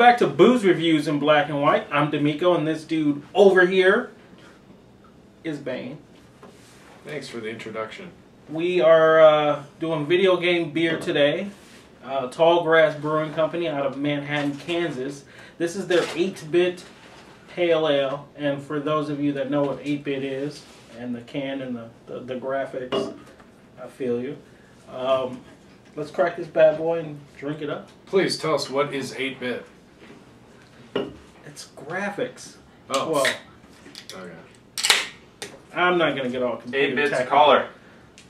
back to Booze Reviews in Black and White. I'm D'Amico, and this dude over here is Bane. Thanks for the introduction. We are doing video game beer today. Tall Grass Brewing Company out of Manhattan, Kansas. This is their 8-bit pale ale, and for those of you that know what 8-bit is, and the can and the graphics, I feel you. Let's crack this bad boy and drink it up. Please tell us, what is 8-bit? It's graphics. Oh. Well, okay. I'm not going to get all computer 8-bit's a technical. collar.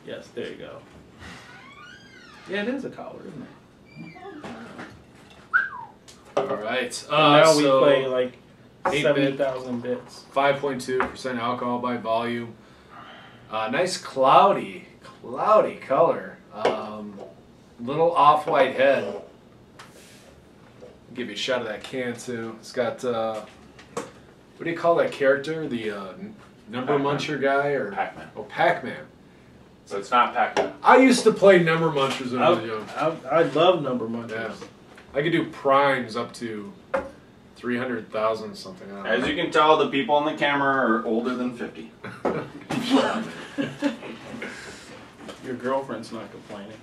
Yes, there you go. Yeah, it is a collar, isn't it? Alright. Now we so play like 8-bit, 70,000 bits. 5.2% alcohol by volume. Nice cloudy color. Little off-white head. Give you a shot of that can too. It's got, what do you call that character? The number muncher guy? Or Pac-Man. Oh, Pac-Man. So it's not Pac-Man. I used to play number munchers when I was young. I love number munchers. Yeah. I could do primes up to 300,000 something. As you can tell, the people on the camera are older than 50. Your girlfriend's not complaining.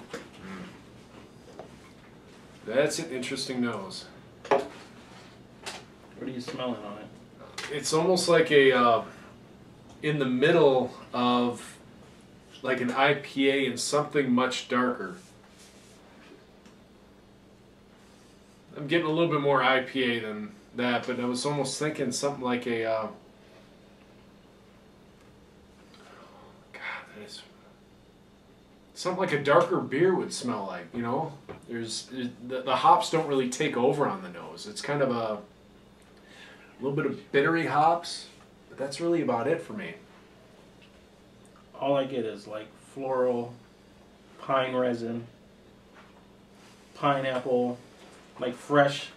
That's an interesting nose. What are you smelling on it? It's almost like a, in the middle of like an IPA and something much darker. I'm getting a little bit more IPA than that, but I was almost thinking something like a, God, that is, something like a darker beer would smell like, you know? The hops don't really take over on the nose. It's kind of a little bit of bittery hops, but that's really about it for me. All I get is like floral, pine resin, pineapple, like fresh,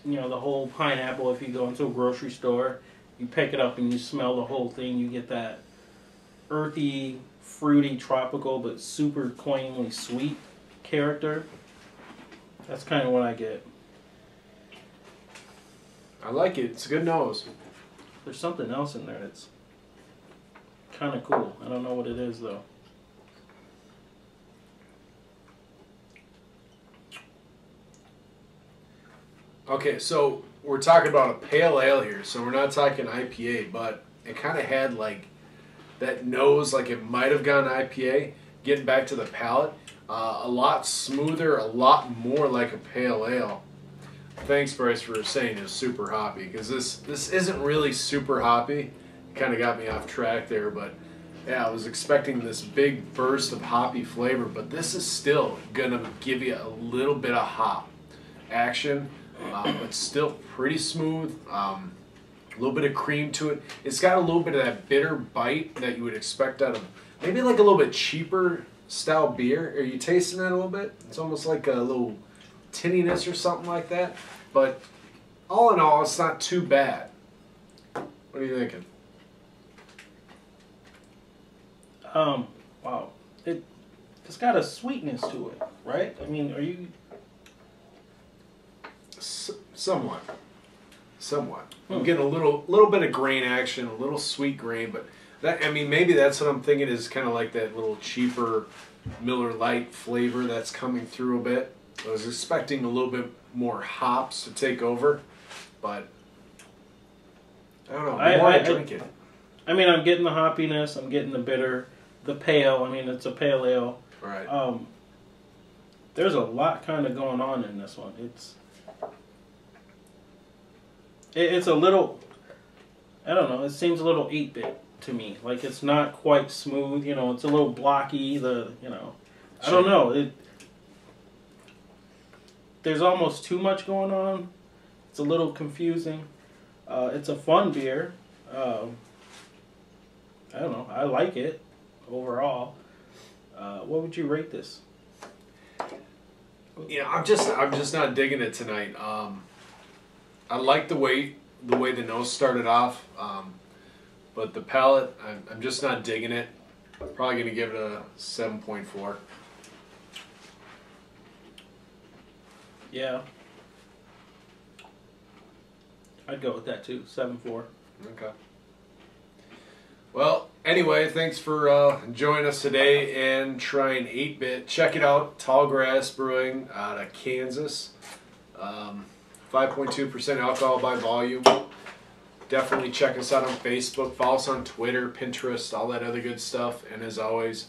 you know, the whole pineapple. If you go into a grocery store, you pick it up and you smell the whole thing, you get that earthy, fruity, tropical, but super cleanly sweet character. That's kind of what I get. I like it. It's a good nose. There's something else in there that's kind of cool. I don't know what it is, though. Okay, so we're talking about a pale ale here, so we're not talking IPA, but it kind of had like that nose, like it might have gone IPA. Getting back to the palate, a lot smoother, a lot more like a pale ale. Thanks, Bryce, for saying it's super hoppy, because this isn't really super hoppy. It kind of got me off track there, but yeah, I was expecting this big burst of hoppy flavor, but this is still gonna give you a little bit of hop action, but still pretty smooth. A little bit of cream to it. It's got a little bit of that bitter bite that you would expect out of maybe like a little bit cheaper style beer. Are you tasting that a little bit? It's almost like a little tinniness or something like that. But all in all, it's not too bad. What are you thinking? Wow. It's got a sweetness to it, right? I mean, are you... Somewhat. I'm getting a little bit of grain action, a little sweet grain, but that, I mean, maybe that's what I'm thinking is kind of like that little cheaper Miller Lite flavor that's coming through a bit. I was expecting a little bit more hops to take over, but I don't know. The more I drink it. I mean, I'm getting the hoppiness, I'm getting the bitter, the pale. I mean, it's a pale ale. Right. There's a lot kind of going on in this one. It's a little, I don't know, it seems a little 8-bit to me. Like, it's not quite smooth, you know, it's a little blocky, I don't know. There's almost too much going on. It's a little confusing. It's a fun beer. I don't know, I like it overall. What would you rate this? Yeah, I'm just not digging it tonight. I like the way the nose started off, but the palate, I'm just not digging it. I'm probably going to give it a 7.4. Yeah. I'd go with that too. 7.4. Okay. Well, anyway, thanks for joining us today and trying 8-bit. Check it out, Tallgrass Brewing out of Kansas. 5.2% alcohol by volume. Definitely check us out on Facebook. Follow us on Twitter, Pinterest, all that other good stuff. And as always,